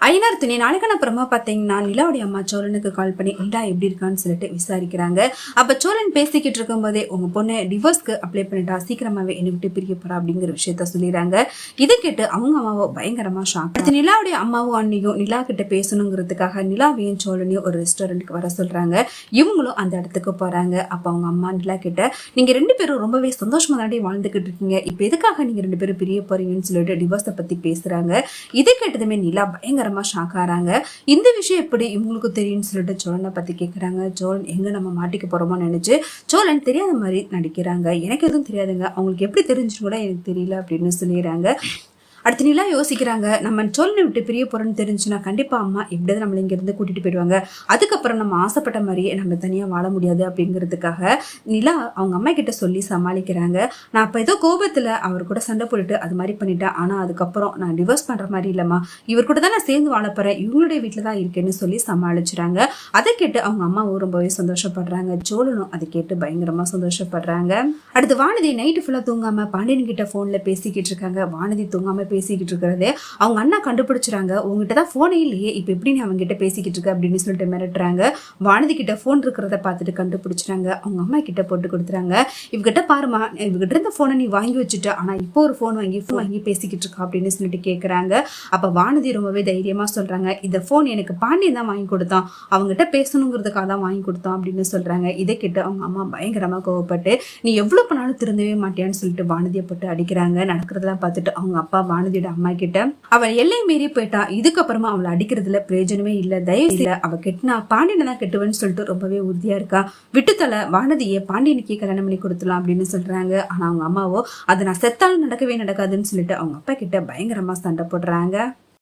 ஐநார்த்தினி நாளைக்கான அப்புறமா பார்த்தீங்கன்னா நிலாவுடைய அம்மா சோழனுக்கு கால் பண்ணி நிலா எப்படி இருக்கான்னு சொல்லிட்டு விசாரிக்கிறாங்க. அப்ப சோழன் பேசிக்கிட்டு இருக்கும் போதே உங்க பொண்ணு டிவோர்ஸ்க்கு அப்ளை பண்ணிட்டா, சீக்கிரமாவே என்னை விட்டு பிரிய போறா அப்படிங்கிற விஷயத்த சொல்லிடுறாங்க. இதை கேட்டு அவங்க அம்மாவோ பயங்கரமா ஷாக். அடுத்து நிலாவுடைய அம்மாவும் அண்ணியும் நிலா கிட்ட பேசணுங்கிறதுக்காக நிலாவையும் சோழனையும் ஒரு ரெஸ்டாரண்ட்டுக்கு வர சொல்றாங்க. இவங்களும் அந்த இடத்துக்கு போறாங்க. அப்ப அவங்க அம்மா நிலா கிட்ட நீங்க ரெண்டு பேரும் ரொம்பவே சந்தோஷமா தாண்டி வாழ்ந்துகிட்டு இருக்கீங்க, இப்ப எதுக்காக நீங்க ரெண்டு பேரும் பிரிய போறீங்கன்னு சொல்லிட்டு டிவோர்ஸை பத்தி பேசுறாங்க. இதை கேட்டதுமே நிலா பயங்கரமா ஷாக் ஆறாங்க. இந்த விஷயம் எப்படி இவங்களுக்கு தெரியும்னு சொல்லிட்டு சோழனை பத்தி கேட்கறாங்க. சோழன் எங்க நம்ம மாட்டிக்க போறோமோ நினைச்சு சோழன் தெரியாத மாதிரி நடிக்கிறாங்க. எனக்கு எதுவும் தெரியாதுங்க, அவங்களுக்கு எப்படி தெரிஞ்சு கூட எனக்கு தெரியல அப்படின்னு சொல்லிடுறாங்க. அடுத்த நிலா யோசிக்கிறாங்க, நம்ம சோழனை விட்டு பிரிய போறோம்னு தெரிஞ்சுன்னா கண்டிப்பா அம்மா எப்படியாவது நம்மள இங்க இருந்து கூட்டிட்டு போயிடுவாங்க, அதுக்கப்புறம் நம்ம ஆசைப்பட்ட மாதிரியே நம்ம தனியா வாழ முடியாது அப்படிங்கிறதுக்காக நிலா அவங்க அம்மா கிட்ட சொல்லி சமாளிக்கிறாங்க. நான் அப்ப ஏதோ கோபத்துல அவர் கூட சண்டை போட்டுட்டு அது மாதிரி பண்ணிட்டேன், ஆனா அதுக்கப்புறம் நான் டிவோர்ஸ் பண்ற மாதிரி இல்லம்மா, இவர் கூட தான் நான் சேர்ந்து வாழ போறேன், இவங்களுடைய வீட்டுல தான் இருக்கேன்னு சொல்லி சமாளிச்சுறாங்க. அதை கேட்டு அவங்க அம்மாவும் ரொம்பவே சந்தோஷப்படுறாங்க. சோழனும் அதை கேட்டு பயங்கரமா சந்தோஷப்படுறாங்க. அடுத்து வானதி நைட்டு ஃபுல்லா தூங்காம பாண்டியன் கிட்ட போன்ல பேசிக்கிட்டு இருக்காங்க. வானதி தூங்காம பேசிக்கிட்டு இருக்கிறதே அவங்க அண்ணா கண்டுபிடிச்சுறாங்க. உங்ககிட்ட தான் போனே இல்லையே, இப்ப எப்படி நீ அவங்க கிட்ட பேசிக்கிட்டு இருக்க அப்படின்னு சொல்லிட்டு மிரட்டுறாங்க. வானதி கிட்ட போன் இருக்கிறத பார்த்துட்டு கண்டுபிடிச்சுறாங்க. அவங்க அம்மா கிட்ட போட்டு கொடுத்துறாங்க. இவகிட்ட பாருமா, இவகிட்ட இருந்த போனை நீ வாங்கி வச்சுட்ட, ஆனா இப்போ ஒரு போன் வாங்கி பேசிக்கிட்டு இருக்கா அப்படின்னு சொல்லிட்டு கேட்கறாங்க. அப்ப வானதி ரொம்பவே தைரியமா சொல்றாங்க, இந்த போன் எனக்கு பாண்டியன் தான் வாங்கி கொடுத்தான், அவங்ககிட்ட பேசணுங்கிறதுக்காக தான் வாங்கி கொடுத்தான் அப்படின்னு சொல்றாங்க. இதை கேட்டு அவங்க அம்மா பயங்கரமா கோவப்பட்டு நீ எவ்வளவு பண்ணாலும் திருந்தவே மாட்டியான்னு சொல்லிட்டு வானதியை போட்டு அடிக்கிறாங்க. நடக்கிறதெல்லாம் பார்த்துட்டு அவங்க அப்பா வானதியோட அம்மா கிட்ட அவள் எல்லை மீறி போயிட்டா, இதுக்கப்புறமா அவளை அடிக்கிறதுல பிரயோஜனமே இல்ல, தயவு செய்ய அவ கெட்டினா பாண்டியனை தான் கெட்டுவேன்னு சொல்லிட்டு ரொம்பவே உறுதியா இருக்கா, விட்டுத்தல வானதியை பாண்டியனுக்கே கல்யாணம் பண்ணி கொடுத்துலாம் அப்படின்னு சொல்றாங்க. ஆனா அவங்க அம்மாவோ அது நான் செத்தாலும் நடக்கவே நடக்காதுன்னு சொல்லிட்டு அவங்க அப்பா கிட்ட பயங்கரமா சண்டை போடுறாங்க.